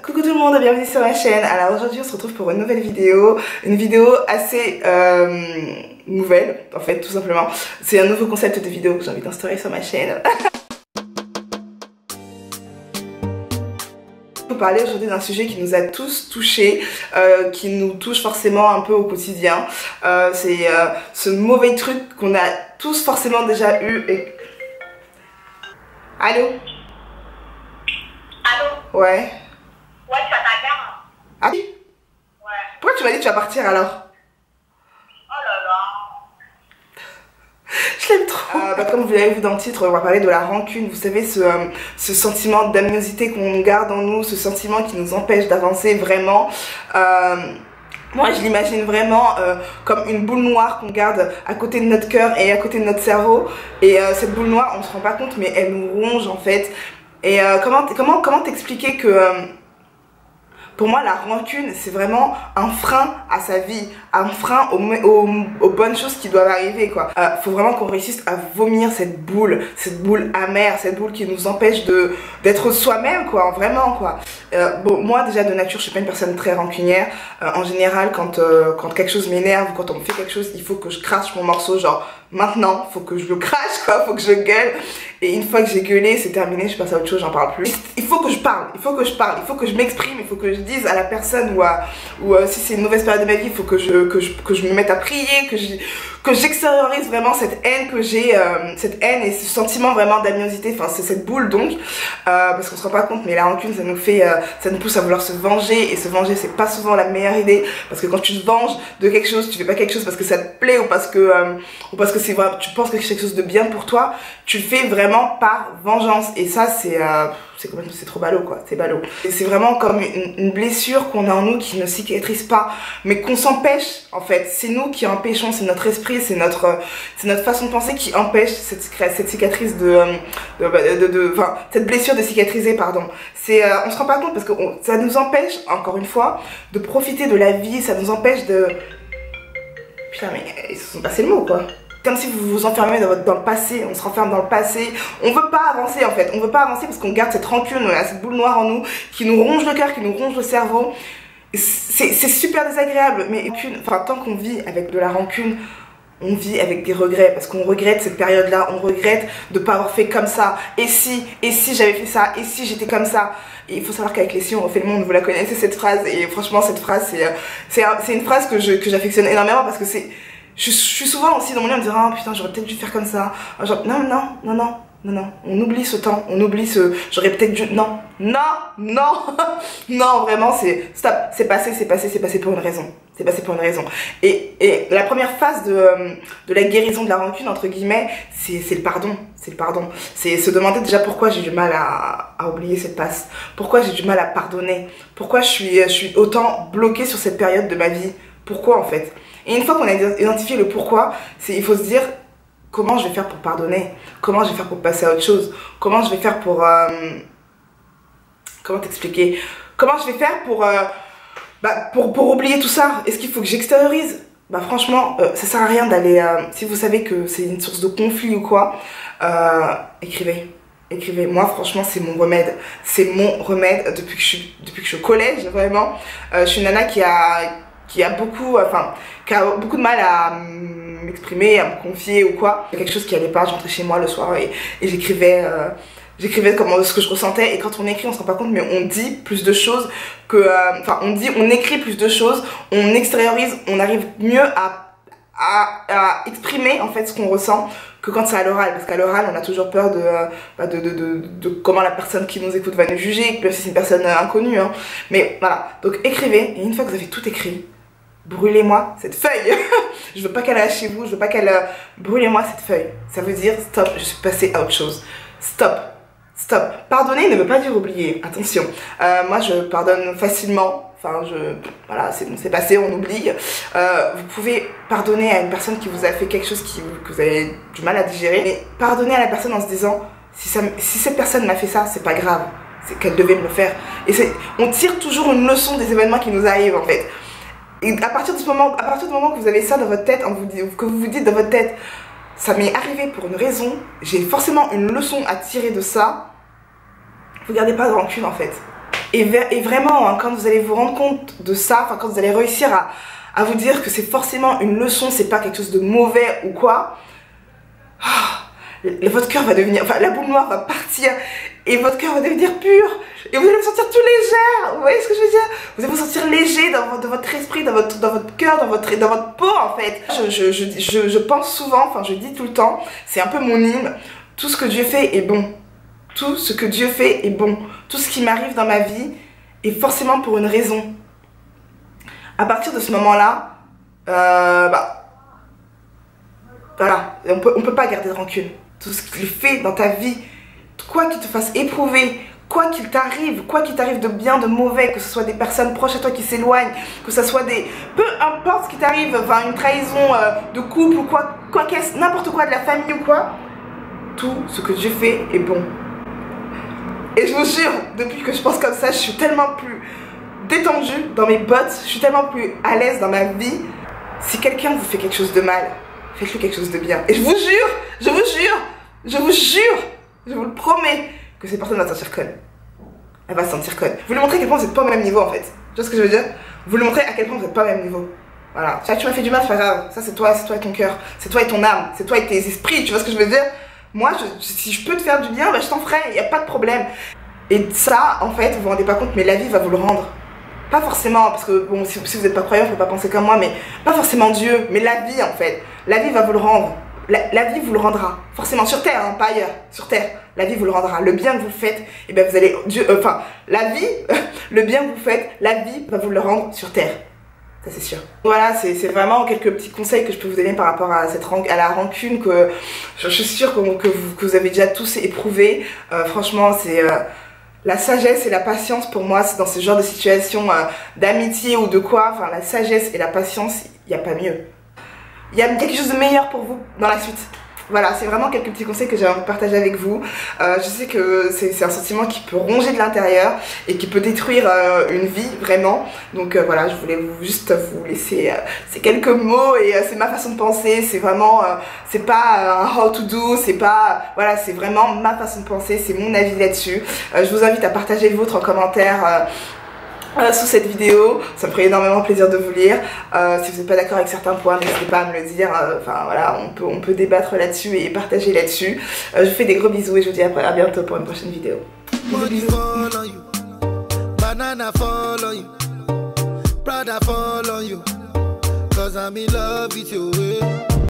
Coucou tout le monde, bienvenue sur ma chaîne. Alors aujourd'hui on se retrouve pour une nouvelle vidéo, une vidéo assez nouvelle en fait, tout simplement. C'est un nouveau concept de vidéo que j'ai envie d'instaurer sur ma chaîne. On va parler aujourd'hui d'un sujet qui nous a tous touchés, qui nous touche forcément un peu au quotidien. C'est ce mauvais truc qu'on a tous forcément déjà eu et... Allô? Allô? Ouais. Ouais, tu vas ta gare? Ah oui? Ouais. Pourquoi tu m'as dit que tu vas partir alors? Oh là là. Je l'aime trop. Comme vous l'avez vu dans le titre, on va parler de la rancune. Vous savez, ce sentiment d'amniosité qu'on garde en nous, ce sentiment qui nous empêche d'avancer vraiment. Moi, je l'imagine vraiment comme une boule noire qu'on garde à côté de notre cœur et à côté de notre cerveau. Et cette boule noire, on se rend pas compte, mais elle nous ronge en fait. Et comment t'expliquer que... pour moi, la rancune, c'est vraiment un frein à sa vie, un frein aux bonnes choses qui doivent arriver, quoi. Faut vraiment qu'on réussisse à vomir cette boule amère, cette boule qui nous empêche d'être soi-même, quoi, vraiment, quoi. Bon, moi, déjà, de nature, je suis pas une personne très rancunière. En général, quand quelque chose m'énerve, ou quand on me fait quelque chose, il faut que je crache mon morceau, genre, maintenant, faut que je le crache, quoi, faut que je gueule. Et une fois que j'ai gueulé, c'est terminé, je passe à autre chose, j'en parle plus. Il faut que je parle, il faut que je m'exprime, il faut que je dise à la personne ou si c'est une mauvaise période de ma vie, il faut que je me mette à prier, que j'extériorise vraiment cette haine que j'ai, cette haine et ce sentiment vraiment d'amniosité, enfin c'est cette boule donc, parce qu'on se rend pas compte, mais la rancune ça nous pousse à vouloir se venger, et se venger c'est pas souvent la meilleure idée, parce que quand tu te venges de quelque chose, tu fais pas quelque chose parce que ça te plaît ou parce que c'est vrai, tu penses que c'est quelque chose de bien pour toi, tu le fais vraiment par vengeance, et ça c'est trop ballot, quoi, c'est ballot. C'est vraiment comme une blessure qu'on a en nous qui ne cicatrise pas, mais qu'on s'empêche en fait. C'est nous qui empêchons, c'est notre esprit, c'est notre façon de penser qui empêche cette cicatrice cette blessure de cicatriser, pardon. On se rend pas compte parce que ça nous empêche, encore une fois, de profiter de la vie, ça nous empêche de... Putain mais ils se sont passés le mot, quoi. Comme si vous vous enfermez dans le passé, on se renferme dans le passé. On veut pas avancer en fait, on veut pas avancer parce qu'on garde cette rancune, cette boule noire en nous qui nous ronge le cœur, qui nous ronge le cerveau. C'est super désagréable, mais tant qu'on vit avec de la rancune, on vit avec des regrets parce qu'on regrette cette période-là, on regrette de ne pas avoir fait comme ça. Et si j'avais fait ça, et si j'étais comme ça. Et il faut savoir qu'avec les si on refait le monde, vous la connaissez cette phrase, et franchement cette phrase c'est une phrase que j'affectionne énormément parce que c'est... Je suis souvent aussi dans mon lit en me disant oh putain j'aurais peut-être dû faire comme ça, genre non, on oublie ce temps, on oublie j'aurais peut-être dû, non vraiment stop, c'est passé pour une raison, c'est passé pour une raison. Et la première phase de la guérison de la rancune entre guillemets, c'est le pardon, c'est se demander déjà pourquoi j'ai du mal à oublier cette passe, pourquoi j'ai du mal à pardonner, pourquoi je suis autant bloquée sur cette période de ma vie, pourquoi en fait. Et une fois qu'on a identifié le pourquoi, il faut se dire comment je vais faire pour pardonner, comment je vais faire pour passer à autre chose, comment je vais faire pour... comment t'expliquer, comment je vais faire pour oublier tout ça. Est-ce qu'il faut que j'extériorise? Bah franchement, ça sert à rien d'aller... si vous savez que c'est une source de conflit ou quoi, écrivez. Moi franchement c'est mon remède, depuis que je suis au collège vraiment. Je suis une nana qui a beaucoup de mal à m'exprimer, à me confier ou quoi. Il y a quelque chose qui allait pas, je rentrais chez moi le soir et j'écrivais ce que je ressentais. Et quand on écrit on se rend pas compte, mais on dit plus de choses que... on écrit plus de choses, on extériorise, on arrive mieux à exprimer en fait ce qu'on ressent que quand c'est à l'oral, parce qu'à l'oral on a toujours peur de comment la personne qui nous écoute va nous juger, même si c'est une personne inconnue, hein. Mais voilà, donc écrivez, et une fois que vous avez tout écrit, brûlez-moi cette feuille. Je veux pas qu'elle reste chez vous, je veux pas qu'elle... Brûlez-moi cette feuille. Ça veut dire stop, je suis passée à autre chose. Stop. Pardonner ne veut pas dire oublier, attention. Moi je pardonne facilement. Voilà, c'est bon, c'est passé, on oublie. Vous pouvez pardonner à une personne qui vous a fait quelque chose que vous avez du mal à digérer. Mais pardonnez à la personne en se disant si cette personne m'a fait ça, c'est pas grave. C'est qu'elle devait me le faire. Et on tire toujours une leçon des événements qui nous arrivent en fait. Et à partir du moment que vous avez ça dans votre tête, que vous vous dites dans votre tête, ça m'est arrivé pour une raison, j'ai forcément une leçon à tirer de ça, vous gardez pas de rancune en fait. Et vraiment, hein, quand vous allez vous rendre compte de ça, enfin quand vous allez réussir à vous dire que c'est forcément une leçon, c'est pas quelque chose de mauvais ou quoi, votre cœur va devenir, enfin la boule noire va partir et votre cœur va devenir pur et vous allez vous sentir tout légère. Vous voyez ce que je veux dire? Vous allez vous sentir léger dans votre esprit, dans votre cœur, dans votre peau en fait. Je pense souvent, enfin je dis tout le temps, c'est un peu mon hymne, tout ce que Dieu fait est bon. Tout ce que Dieu fait est bon. Tout ce qui m'arrive dans ma vie est forcément pour une raison. À partir de ce moment-là, voilà, on peut pas garder de rancune. Tout ce qu'il fait dans ta vie, quoi qu'il te fasse éprouver, quoi qu'il t'arrive de bien, de mauvais, que ce soit des personnes proches à toi qui s'éloignent, que ce soit des... Peu importe ce qui t'arrive, enfin une trahison de couple ou quoi qu'est-ce, n'importe quoi, de la famille ou quoi, tout ce que Dieu fait est bon. Et je vous jure, depuis que je pense comme ça, je suis tellement plus détendue dans mes bottes, je suis tellement plus à l'aise dans ma vie. Si quelqu'un vous fait quelque chose de mal, faites-lui quelque chose de bien. Et je vous jure, je vous le promets, que cette personne va se sentir conne. Elle va se sentir conne. Vous lui montrez à quel point vous n'êtes pas au même niveau en fait. Tu vois ce que je veux dire? Vous lui montrez à quel point vous n'êtes pas au même niveau. Voilà. Tu m'as fait du mal, c'est pas grave. Ça c'est toi et ton cœur. C'est toi et ton âme. C'est toi et tes esprits. Tu vois ce que je veux dire? Moi, si je peux te faire du bien, bah, je t'en ferai, il n'y a pas de problème. Et ça, en fait, vous vous rendez pas compte, mais la vie va vous le rendre. Pas forcément, parce que bon, si vous n'êtes pas croyant, vous ne pouvez pas penser comme moi, mais pas forcément Dieu, mais la vie en fait. La vie va vous le rendre. La vie vous le rendra. Forcément, sur terre, hein, pas ailleurs. Sur terre, la vie vous le rendra. Le bien que vous faites, et ben vous allez. La vie, le bien que vous faites, la vie va vous le rendre sur terre. Ça c'est sûr. Voilà, c'est vraiment quelques petits conseils que je peux vous donner par rapport à la rancune que je suis sûre que vous avez déjà tous éprouvé. Franchement, c'est la sagesse et la patience pour moi, c'est dans ce genre de situation d'amitié ou de quoi. Enfin, la sagesse et la patience, il n'y a pas mieux. Il y a quelque chose de meilleur pour vous dans la suite. Voilà, c'est vraiment quelques petits conseils que j'ai envie de partager avec vous. Je sais que c'est un sentiment qui peut ronger de l'intérieur et qui peut détruire une vie, vraiment. Donc voilà, je voulais juste vous laisser ces quelques mots et c'est ma façon de penser. C'est vraiment, c'est pas un how to do, c'est pas... Voilà, c'est vraiment ma façon de penser, c'est mon avis là-dessus. Je vous invite à partager le vôtre en commentaire. Sous cette vidéo, ça me ferait énormément plaisir de vous lire. Si vous n'êtes pas d'accord avec certains points, n'hésitez pas à me le dire. Enfin voilà, on peut débattre là-dessus et partager là-dessus. Je vous fais des gros bisous et je vous dis à bientôt pour une prochaine vidéo. Bisous.